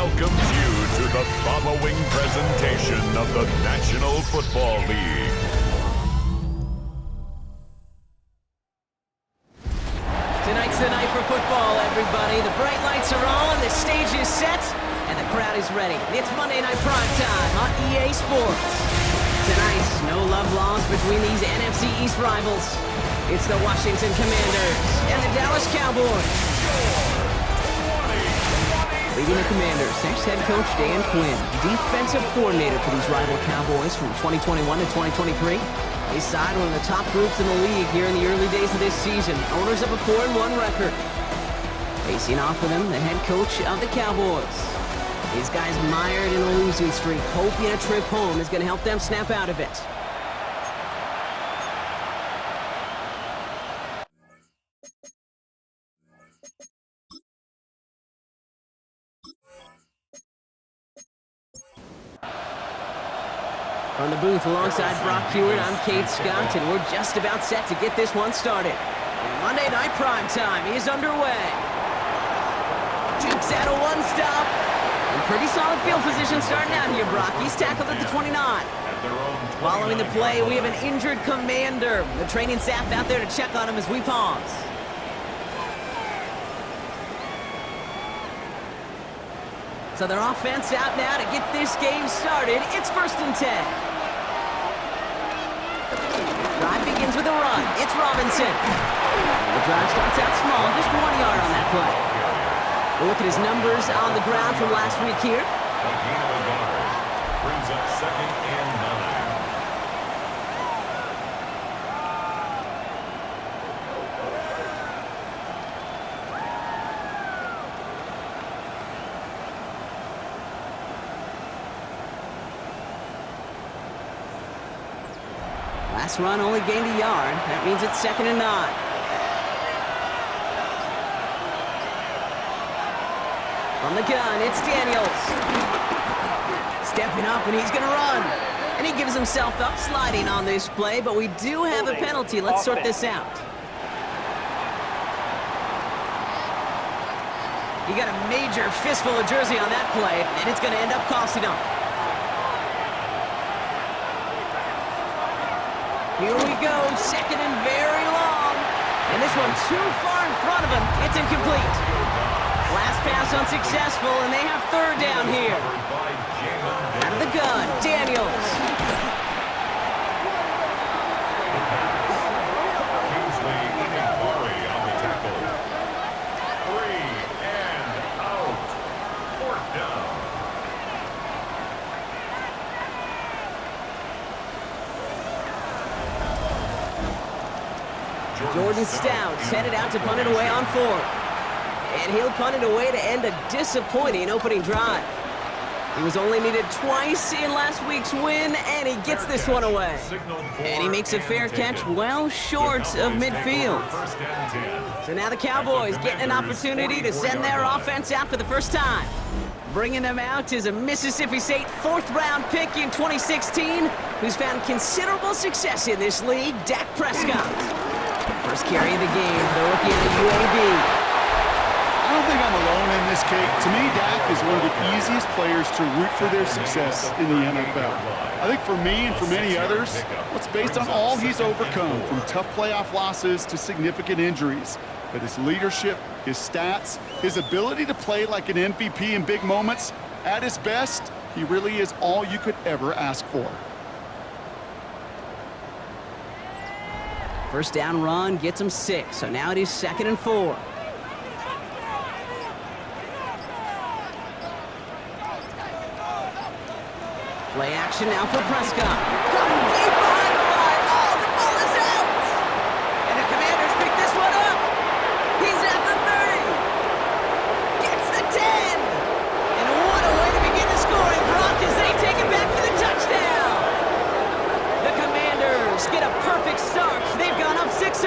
welcomes you to the following presentation of the National Football League. Tonight's the night for football, everybody. The bright lights are on, the stage is set, and the crowd is ready. It's Monday Night Prime Time on EA Sports. Tonight, no love lost between these NFC East rivals. It's the Washington Commanders and the Dallas Cowboys. Leading the Commanders, ex-head coach Dan Quinn, defensive coordinator for these rival Cowboys from 2021 to 2023. They side one of the top groups in the league here in the early days of this season. Owners of a 4-1 record. Facing off with him, the head coach of the Cowboys. These guys mired in a losing streak, hoping a trip home is going to help them snap out of it. From the booth alongside Brock Hewitt, I'm Kate Scott, and we're just about set to get this one started. Monday Night Prime Time is underway. Dukes out a one-stop. In pretty solid field position starting out here, Brock. He's tackled at the 29. Following the play, we have an injured Commander. The training staff out there to check on him as we pause. So their offense out now to get this game started. It's 1st and 10. Drive begins with a run. It's Robinson. The drive starts out small, just 1 yard on that play. We'll look at his numbers on the ground from last week here. Brings up 2nd and 9. Last run only gained a yard. That means it's 2nd and 9. From the gun, it's Daniels. Stepping up, and he's going to run. And he gives himself up sliding on this play, but we do have a penalty. Let's sort this out. He got a major fistful of jersey on that play, and it's going to end up costing him. Here we go, 2nd and very long. And this one too far in front of him. It's incomplete. Last pass unsuccessful, and they have 3rd down here. Out of the gun, Daniels. On the tackle. 3 and out. 4th down. Jordan Stout's headed out to punt it away on 4th. And he'll punt it away to end a disappointing opening drive. He was only needed twice in last week's win, and he gets this one away. And he makes a fair catch well short of midfield. So now the Cowboys getting an opportunity to send their offense out for the first time. Bringing them out is a Mississippi State 4th-round pick in 2016, who's found considerable success in this league, Dak Prescott. First carry of the game for the rookie of the UAB. I don't think I'm alone in this, Kate. To me, Dak is one of the easiest players to root for their success in the NFL. I think for me and for many others, it's based on all he's overcome, from tough playoff losses to significant injuries. But his leadership, his stats, his ability to play like an MVP in big moments, at his best, he really is all you could ever ask for. First down run gets him 6, so now it is 2nd and 4. Play action now for Prescott. Coming deep behind the line. Oh, the ball is out! And the Commanders pick this one up. He's at the 30. Gets the 10. And what a way to begin the scoring, Brock, as they take it back for the touchdown. The Commanders get a perfect start. They've gone up 6-0.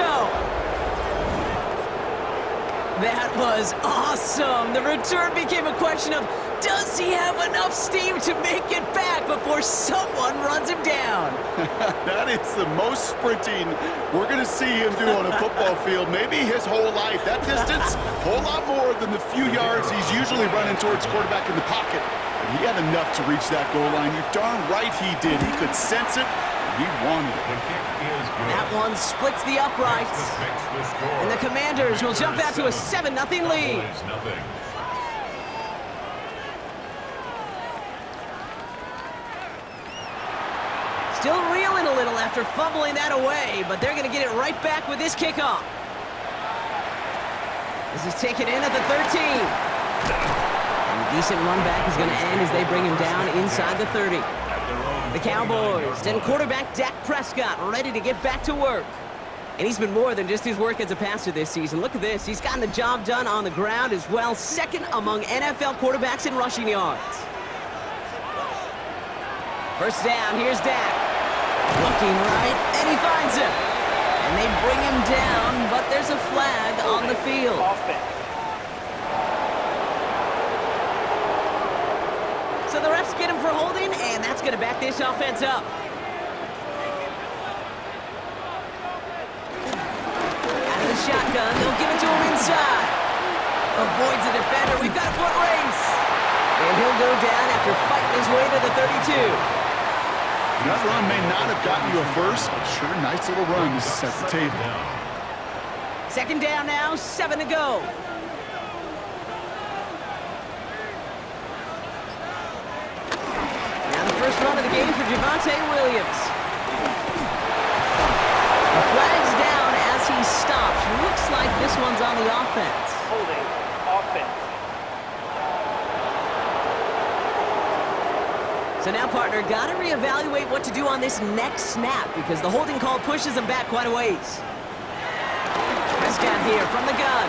That was awesome. The return became a question of, does he have enough steam to make it back before someone runs him down? That is the most sprinting we're going to see him do on a football field, maybe his whole life. That distance, a whole lot more than the few yards he's usually running towards quarterback in the pocket. But he had enough to reach that goal line. You're darn right he did. He could sense it. He wanted it. That one splits the uprights. And the Commanders will jump out to a 7-0 lead. Still reeling a little after fumbling that away, but they're going to get it right back with this kickoff. This is taken in at the 13. And a decent run back is going to end as they bring him down inside the 30. The Cowboys and quarterback Dak Prescott ready to get back to work. And he's been more than just his work as a passer this season. Look at this. He's gotten the job done on the ground as well. Second among NFL quarterbacks in rushing yards. First down, here's Dak. Looking right, and he finds him. And they bring him down, but there's a flag on the field. So the refs get him for holding, and that's going to back this offense up. Out of the shotgun, they'll give it to him inside. Avoids the defender. We've got a foot race. And he'll go down after fighting his way to the 32. That run may not have gotten you a first, but sure, nice little run to set the table. Second down now, 7 to go. Now the first run of the game for Javonte Williams. The flag's down as he stops. Looks like this one's on the offense. Holding, offense. So now, partner, got to reevaluate what to do on this next snap because the holding call pushes him back quite a ways. Prescott here from the gun.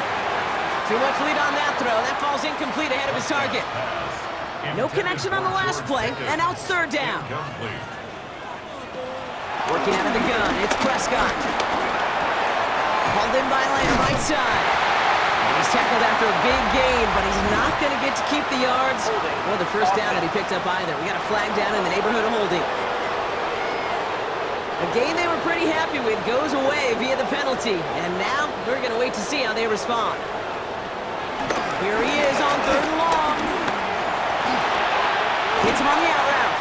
Too much lead on that throw. That falls incomplete ahead of his target. No connection on the last play, and now it's third down. Working out of the gun, it's Prescott. Hauled in by Lamb, right side. He's tackled after a big gain, but he's not going to get to keep the yards or the first down that he picked up either. We got a flag down in the neighborhood of holding. A gain they were pretty happy with goes away via the penalty, and now we're going to wait to see how they respond. Here he is on third and long. Hits him on the out route,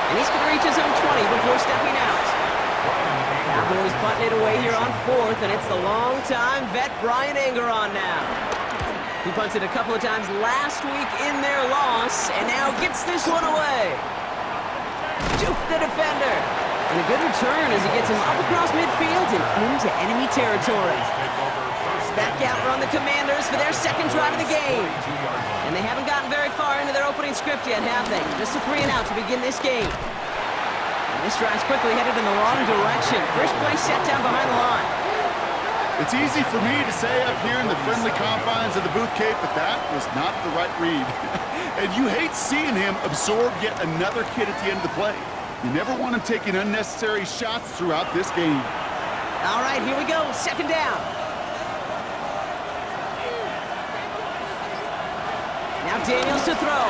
and he's going to reach his own 20 before stepping out. Cowboys butting it away here on fourth, and it's the long-time vet Brian Engeron now. He punted a couple of times last week in their loss, and now gets this one away. Juke the defender. And a good return as he gets him up across midfield and into enemy territory. Back out run the Commanders for their second drive of the game. And they haven't gotten very far into their opening script yet, have they? Just a 3-and-out to begin this game. This drive's quickly headed in the wrong direction. First play set down behind the line. It's easy for me to say up here in the friendly confines of the Booth Cape, but that was not the right read. And you hate seeing him absorb yet another hit at the end of the play. You never want him taking unnecessary shots throughout this game. All right, here we go. Second down. Now Daniels to throw.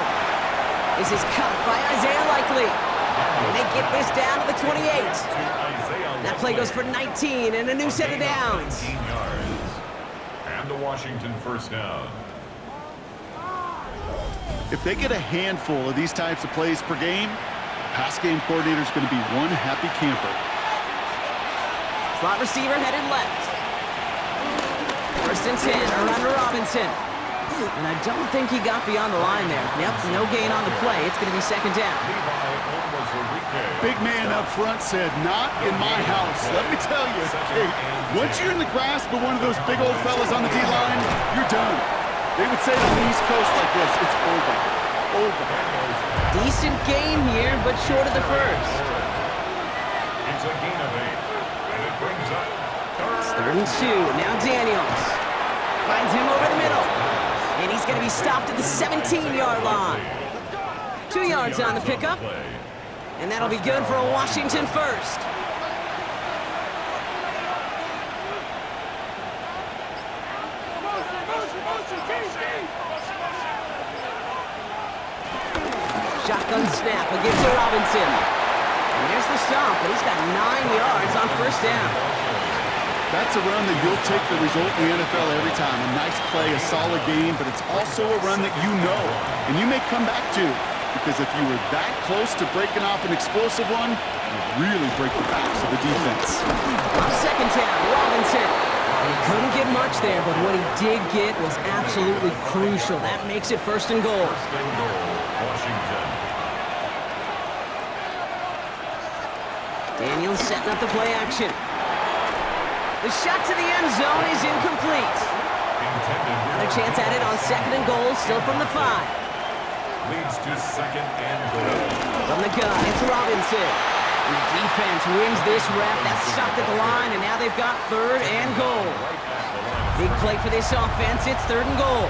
This is caught by Isaiah Likely. And they get this down to the 28. That play goes for 19 and a new set of downs. And the Washington first down. If they get a handful of these types of plays per game, the pass game coordinator is going to be one happy camper. Slot receiver headed left. First and 10, around to Robinson. And I don't think he got beyond the line there. Yep, no gain on the play. It's going to be second down. Big man up front said, not in my house. Let me tell you, Kate, once you're in the grasp of one of those big old fellas on the D-line, you're done. They would say it on the East Coast like this, it's over. Over. Decent gain here, but short of the first. It's a gain of 8, and it brings up It's third and 2. Now Daniels finds him over the middle. And he's going to be stopped at the 17-yard line. 2 yards on the pickup. And that'll be good for a Washington first. Shotgun snap again to Robinson. And there's the stop, but he's got 9 yards on first down. That's a run that you'll take the result in the NFL every time. A nice play, a solid game, but it's also a run that you know and you may come back to, because if you were that close to breaking off an explosive one, you really break the backs of the defense. On second down, Robinson. And he couldn't get much there, but what he did get was absolutely crucial. That makes it first and goal. First and goal, Washington. Daniels setting up the play action. The shot to the end zone is incomplete. Another chance at it on second and goal, still from the 5. Leads to second and goal. From the gun, it's Robinson. And the defense wins this rep. That's stopped at the line, and now they've got third and goal. Big play for this offense. It's third and goal.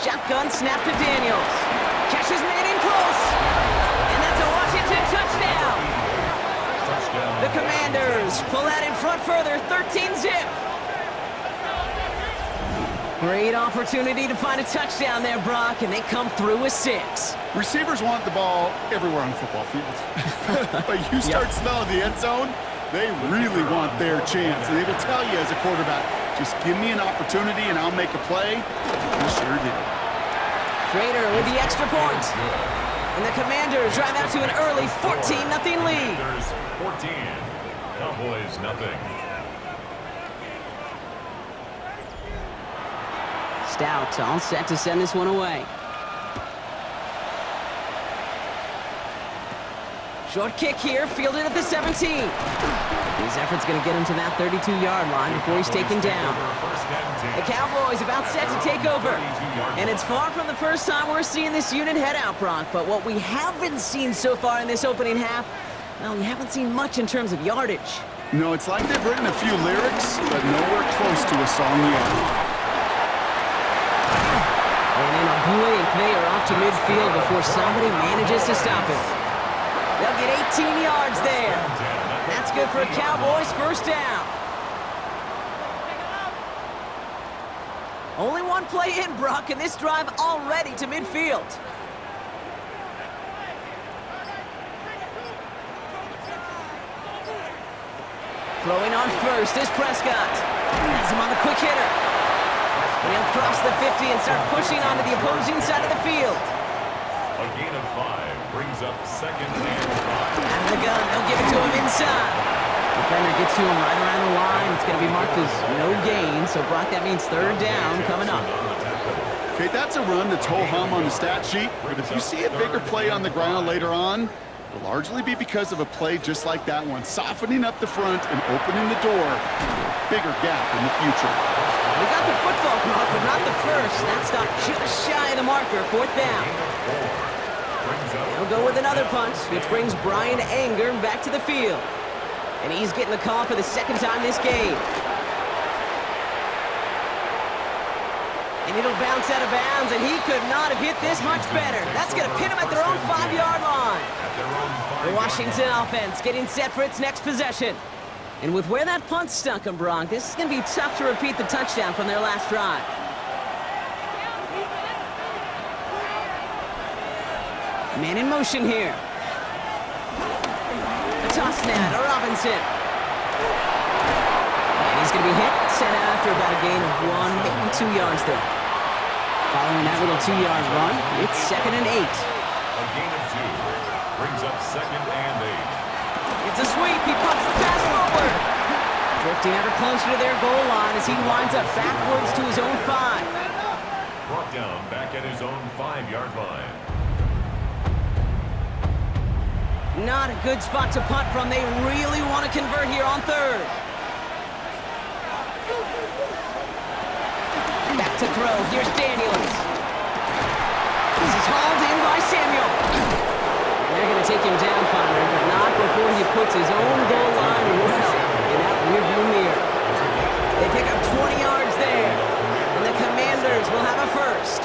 Shotgun snap to Daniels. Catch is made in close. And that's a Washington touchdown. The Commanders pull that in front further, 13-zip. Great opportunity to find a touchdown there, Brock, and they come through with 6. Receivers want the ball everywhere on the football field. But you start smelling the end zone, they really want their chance. And they will tell you as a quarterback, just give me an opportunity and I'll make a play. He sure did. Schrader with the extra point. And the Commanders drive out to an early 14-0 lead. 14, Cowboys nothing. Stout all set to send this one away. Short kick here, fielded at the 17. His effort's going to get him to that 32-yard line before he's taken down. The Cowboys about set to take over. And it's far from the first time we're seeing this unit head out, Brock. But what we haven't seen so far in this opening half, well, we haven't seen much in terms of yardage. No, it's like they've written a few lyrics, but nowhere close to a song yet. And in a blink, they are off to midfield before somebody manages to stop it. They'll get 18 yards there. That's good for a Cowboys first down. Only one play in, Brock, and this drive already to midfield. Throwing on first is Prescott. Has him on the quick hitter. And he'll cross the 50 and start pushing onto the opposing side of the field. A gain of 5 brings up second and 5. Out of the gun, they'll give it to him inside. Defender gets to him right around the line. It's going to be marked as no gain, so Brock, that means third down coming up. Okay, that's a run that's ho-hum on the stat sheet, but if you see a bigger play on the ground later on, it'll largely be because of a play just like that one, softening up the front and opening the door to a bigger gap in the future. We got the football, Brock, but not the first. That stop just shy of the marker, fourth down. He'll go with another punt, which brings Brian Anger back to the field. And he's getting the call for the second time this game. And it'll bounce out of bounds, and he could not have hit this much better. That's going to pin him at their own 5-yard line. The Washington offense getting set for its next possession. And with where that punt stuck him, Brock, this is going to be tough to repeat the touchdown from their last drive. Man in motion here. A toss now to Robinson. And he's going to be hit, sent out after about a gain of 1, maybe 2 yards there. Following that little 2-yard run, it's second and 8. A gain of 2 brings up second and 8. It's a sweep. He pumps the pass forward. Drifting ever closer to their goal line as he winds up backwards to his own 5. Brought down back at his own 5-yard line. Not a good spot to punt from. They really want to convert here on third. Back to throw. Here's Daniels. This is hauled in by Samuel. And they're going to take him down, Conrad, but not before he puts his own goal line well in that rearview mirror. They pick up 20 yards there, and the Commanders will have a first.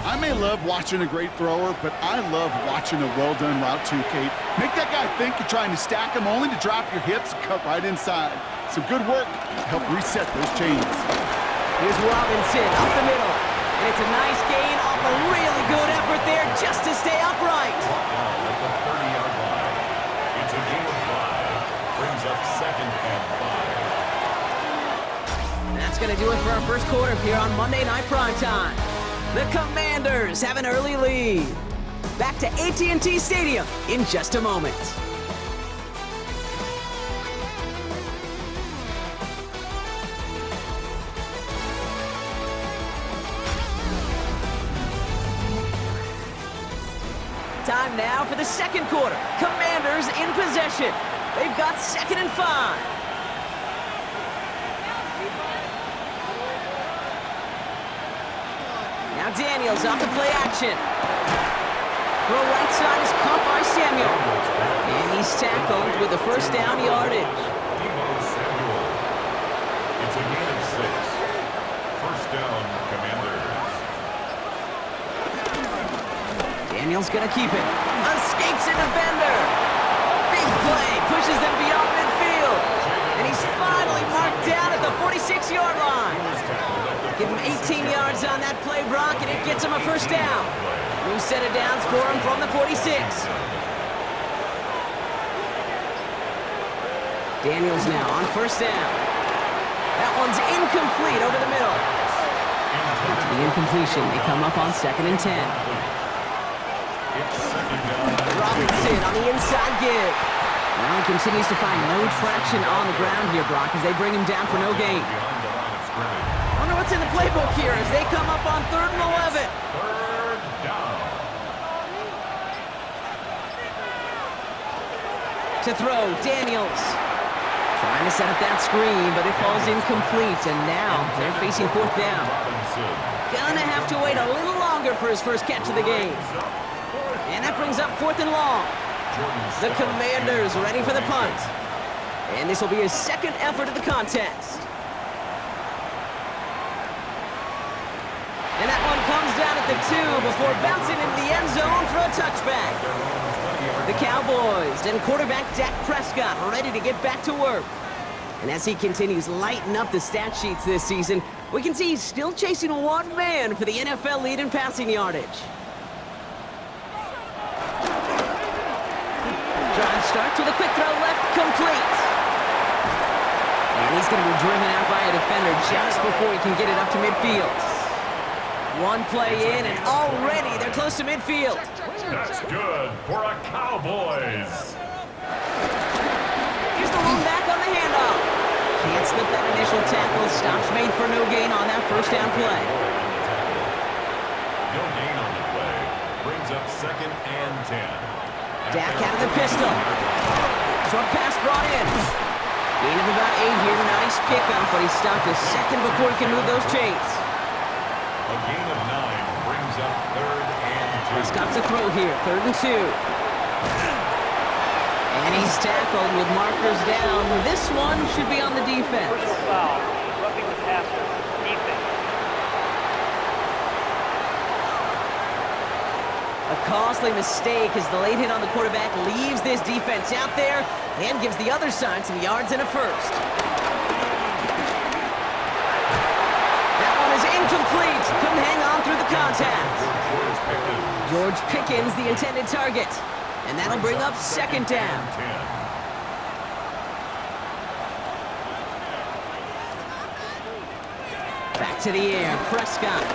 I may love watching a great thrower, but I love watching a well-done route too, Kate. Make that guy think you're trying to stack him only to drop your hips and cut right inside. Some good work to help reset those chains. Here's Robinson up the middle. And it's a nice gain off a really good effort there just to stay upright. Down at the 30-yard line. It's a gain of 5. Brings up 2nd and 5. That's going to do it for our first quarter here on Monday Night Primetime. The Commanders have an early lead. Back to AT&T Stadium in just a moment. Time now for the second quarter. Commanders in possession. They've got 2nd and 5. Now Daniels off the play action. Throw right side is caught by Samuel. And he's tackled with the first down yardage. It's a gain of 6. First down, Commanders. Daniels gonna keep it. Escapes a defender. Big play, pushes them beyond midfield. And he's finally marked down at the 46-yard line. Give him 18 yards on that play, Brock, and it gets him a first down. New set of downs for him from the 46. Daniels now on first down. That one's incomplete over the middle. After the incompletion, they come up on 2nd and 10. Robinson on the inside give. Now he continues to find no traction on the ground here, Brock, as they bring him down for no gain. Wonder what's in the playbook here as they come up on 3rd and 11. Third down. To throw, Daniels. Trying to set up that screen, but it falls incomplete, and now they're facing 4th down. Gonna have to wait a little longer for his first catch of the game. And that brings up 4th and long. The Commanders ready for the punt. And this will be his 2nd effort of the contest. And that one comes down at the 2 before bouncing into the end zone for a touchback. The Cowboys and quarterback Dak Prescott ready to get back to work. And as he continues lighting up the stat sheets this season, we can see he's still chasing one man for the NFL lead in passing yardage. Drive starts with a quick throw left, complete. And he's going to be driven out by a defender just before he can get it up to midfield. One play in, and already they're close to midfield. That's good for a Cowboys. Here's the run back on the handoff. Can't slip that initial tackle. Stops made for no gain on that first down play. No gain on the play. Brings up 2nd and 10. Dak out of the pistol. Short pass brought in. Gain of about 8 here. Nice pickup, but he stopped a second before he can move those chains. A gain of 9 brings up 3rd and 2. Prescott to throw here. 3rd and 2. And he's tackled with markers down. This one should be on the defense. Personal foul, roughing the passer, defense. A costly mistake as the late hit on the quarterback leaves this defense out there and gives the other side some yards and a first. That one is incomplete. Couldn't hang on through the contact. George Pickens, the intended target. And that'll bring up 2nd down. Back to the air, Prescott.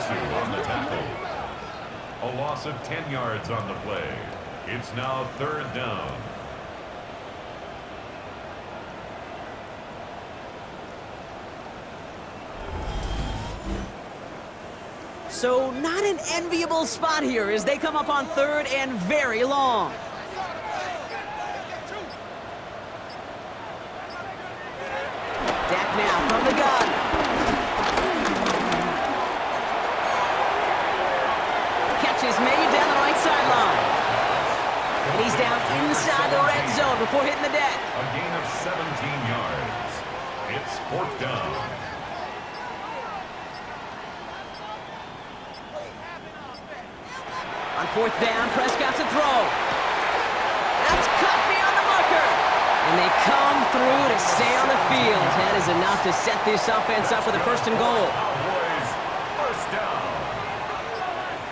On the tackle. A loss of 10 yards on the play. It's now 3rd down. So not an enviable spot here as they come up on 3rd and very long. Dak now from the gun. Is made down the right sideline. And he's down inside the red zone before hitting the deck. A gain of 17 yards. It's 4th down. On 4th down, Prescott's a throw. That's cut beyond the marker. And And they come through to stay on the field. That is enough to set this offense up with a 1st and goal. Cowboys, first down.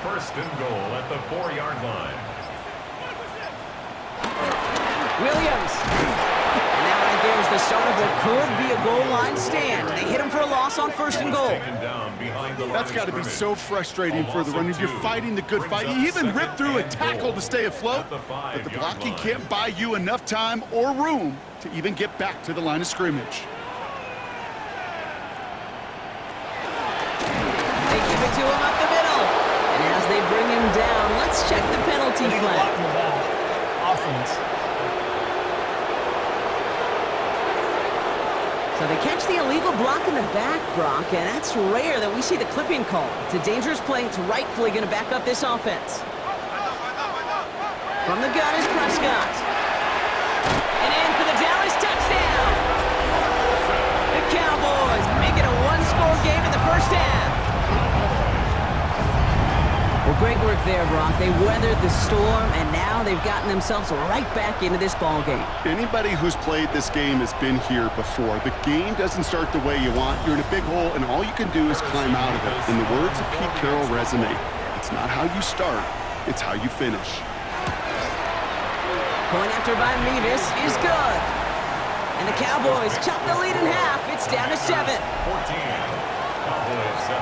1st and goal at the 4-yard line. Williams. And that right there is the start of what could be a goal line stand. They hit him for a loss on 1st and goal. That's got to be so frustrating for the runner. You're fighting the good fight. You even ripped through a tackle to stay afloat, but the blocking can't buy you enough time or room to even get back to the line of scrimmage. They give it to him up the middle. And as they bring him down, let's check the penalty flag. Offense. So they catch the illegal block in the back, Brock, and that's rare that we see the clipping call. It's a dangerous play. It's rightfully going to back up this offense. From the gun is Prescott. And in for the Dallas touchdown. The Cowboys make it a one-score game in the 1st half. Well, great work there, Brock. They weathered the storm, and now they've gotten themselves right back into this ball game. Anybody who's played this game has been here before. The game doesn't start the way you want. You're in a big hole, and all you can do is climb out of it. In the words of Pete Carroll resume, it's not how you start, it's how you finish. Point after by Mevis is good. And the Cowboys chop the lead in half. It's down to 7. 14. Cowboys 7.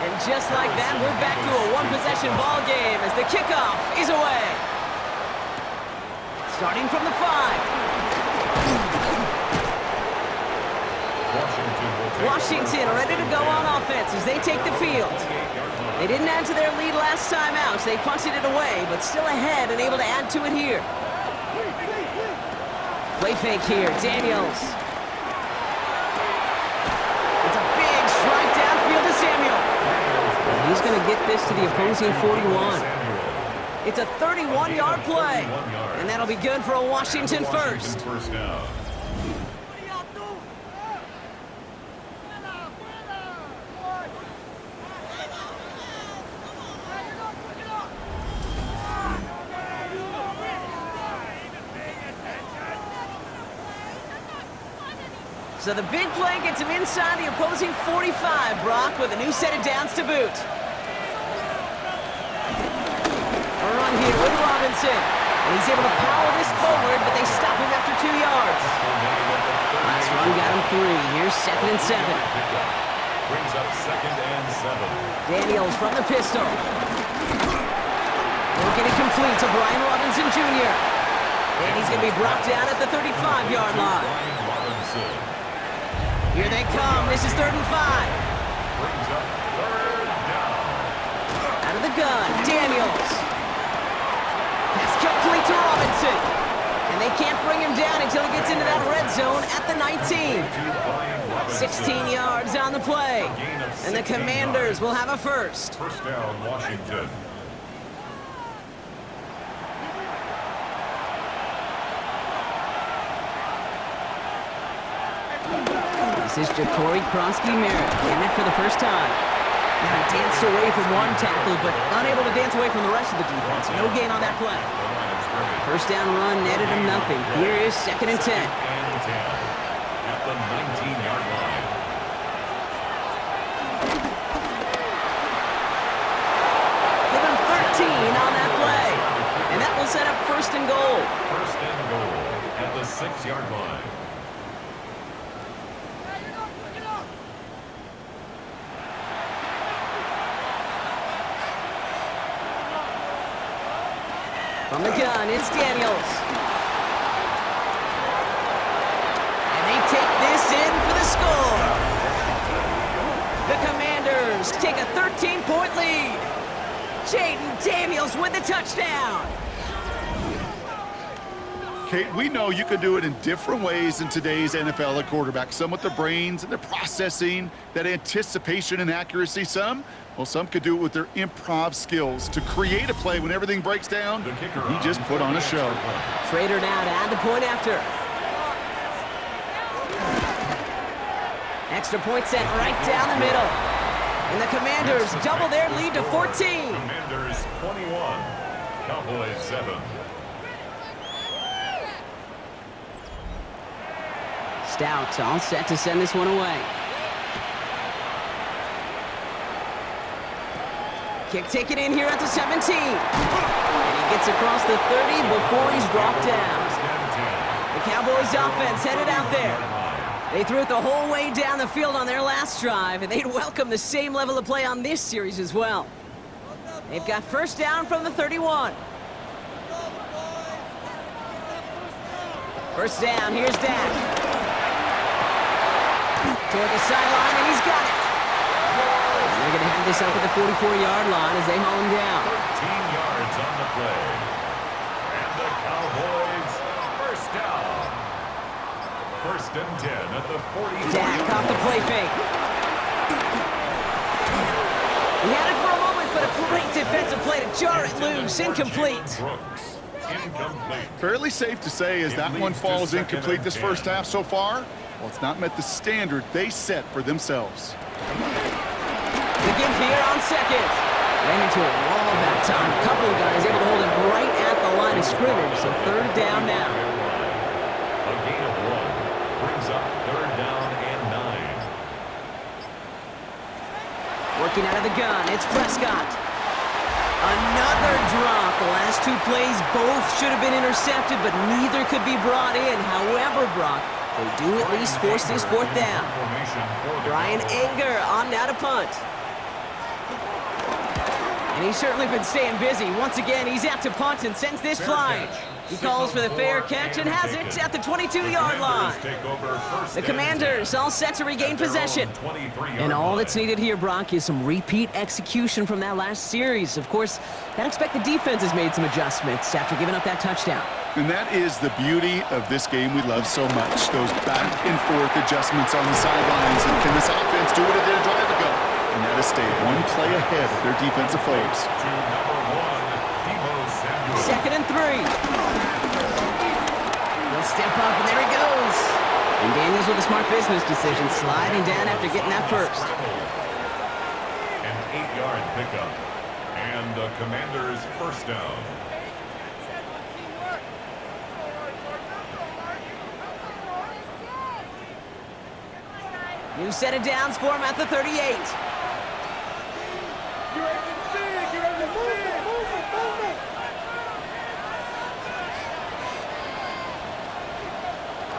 And just like that, we're back to a one-possession ball game as the kickoff is away. Starting from the 5. Washington ready to go on offense as they take the field. They didn't add to their lead last time out, so they punted it away, but still ahead and able to add to it here. Play fake here, Daniels. It's a big strike downfield to Samuel. And he's going to get this to the opposing 41. It's a 31-yard play, and that'll be good for a Washington first. Down. So the big play gets him inside the opposing 45, Brock, with a new set of downs to boot. A run here with Robinson. And he's able to power this forward, but they stop him after 2 yards. Last run got him 3. Here's 2nd and 7. Brings up 2nd and 7. Daniels from the pistol. They'll get it complete to Brian Robinson Jr. And he's going to be brought down at the 35-yard line. Here they come. This is 3rd and 5. Brings up 3rd down. Out of the gun, Daniels. Pass complete to Robinson. And they can't bring him down until he gets into that red zone at the 19. 16 yards on the play. And the Commanders will have a first. First down, Washington. This is Ja'Cory Kronsky-Merritt. Came in for the first time. Now he danced away from one tackle, but unable to dance away from the rest of the defense. No gain on that play. First down run netted him nothing. Here is 2nd and 10. At the 19-yard line. Give him 13 on that play. And that will set up 1st and goal. 1st and goal at the 6-yard line. From the gun, it's Daniels. And they take this in for the score. The Commanders take a 13-point lead. Jaden Daniels with the touchdown. Kate, we know you can do it in different ways in today's NFL at quarterback. Some with their brains and their processing, that anticipation and accuracy. Some could do it with their improv skills to create a play when everything breaks down. He just put on a show. Trader now to add the point after. Extra point sent right down the middle. And the Commanders double their lead to 14. Commanders 21, Cowboys 7. Stout all set to send this one away. Kick taken in here at the 17. And he gets across the 30 before he's brought down. The Cowboys offense headed out there. They threw it the whole way down the field on their last drive, and they'd welcome the same level of play on this series as well. They've got first down from the 31. First down, here's Dak. Toward the sideline, and he's got it. And they're going to have this up at the 44-yard line as they haul him down. 13 yards on the play. And the Cowboys first down. First and 10 at the 44. Dak off the play fake. He had it for a moment, but a great defensive play to jar it loose. Incomplete. Incomplete. Fairly safe to say as that one falls incomplete this first half so far, well, it's not met the standard they set for themselves. The give here on second. Ran into a wall that time. A couple of guys able to hold him right at the line of scrimmage, so third down now. A gain of 1 brings up third down and 9. Working out of the gun, it's Prescott. Another drop. The last two plays both should have been intercepted, but neither could be brought in. However, Brock, they do at least force this fourth down. Brian Anger on now to punt. And he's certainly been staying busy. Once again, he's out to punt and sends this flying. He calls for the fair catch and has it at the 22-yard line. The Commanders all set to regain possession. And all that's needed here, Brock, is some repeat execution from that last series. Of course, I'd expect the defense has made some adjustments after giving up that touchdown. And that is the beauty of this game we love so much, those back and forth adjustments on the sidelines. And can this offense do what it did a drive ago? And that is stay one play ahead of their defensive foes. Second and 3. He'll step up, and there he goes. And Daniels with a smart business decision, sliding down after getting that first. An 8-yard pickup. And the Commanders first down. New set of downs for him at the 38.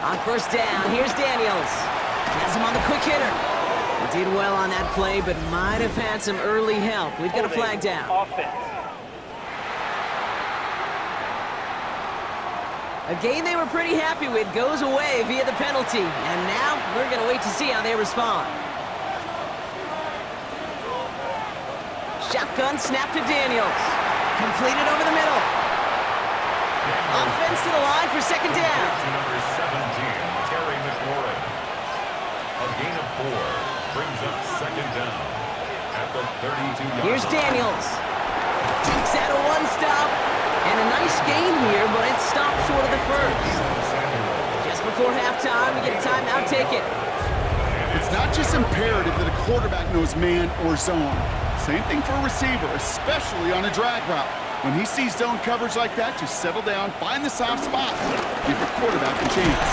On first down, here's Daniels. Has him on the quick hitter. He did well on that play, but might have had some early help. We've got a flag down. A game they were pretty happy with goes away via the penalty. And now we're going to wait to see how they respond. Shotgun snap to Daniels. Completed over the middle. Offense to the line for second down. To number 17, Terry McLaurin. A gain of 4 brings up second down at the 32-yard line. Here's Daniels. Takes out a one-stop. And a nice gain here, but it stopped short of the first. Just before halftime, we get a timeout taken. It's not just imperative that a quarterback knows man or zone. Same thing for a receiver, especially on a drag route. When he sees zone coverage like that, just settle down, find the soft spot, give your quarterback a chance.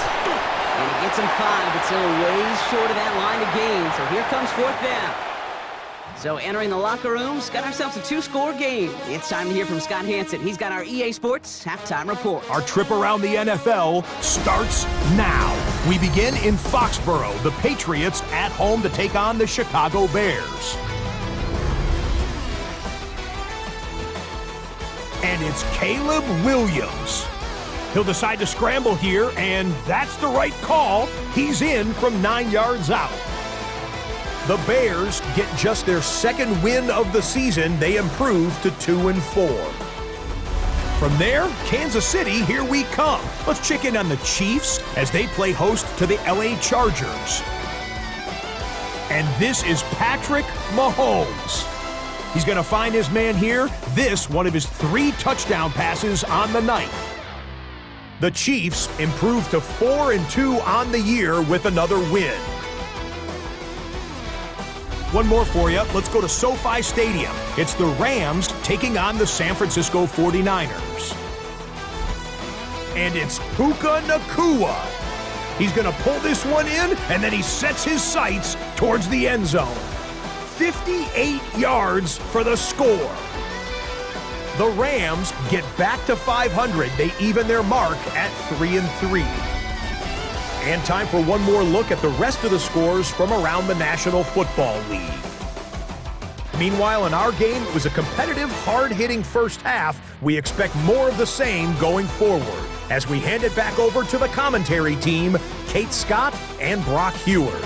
And he gets him 5, but still ways short of that line to gain. So here comes fourth down. So entering the locker rooms, got ourselves a 2-score game. It's time to hear from Scott Hansen. He's got our EA Sports halftime report. Our trip around the NFL starts now. We begin in Foxborough. The Patriots at home to take on the Chicago Bears. And it's Caleb Williams. He'll decide to scramble here, and that's the right call. He's in from 9 yards out. The Bears get just their second win of the season. They improve to 2-4. From there, Kansas City, here we come. Let's check in on the Chiefs as they play host to the LA Chargers. And this is Patrick Mahomes. He's going to find his man here. This, one of his 3 touchdown passes on the night. The Chiefs improve to 4-2 on the year with another win. One more for you. Let's go to SoFi Stadium. It's the Rams taking on the San Francisco 49ers. And it's Puka Nacua. He's going to pull this one in, and then he sets his sights towards the end zone. 58 yards for the score. The Rams get back to 500. They even their mark at 3-3. And time for one more look at the rest of the scores from around the National Football League. Meanwhile, in our game, it was a competitive, hard-hitting first half. We expect more of the same going forward as we hand it back over to the commentary team, Kate Scott and Brock Heward.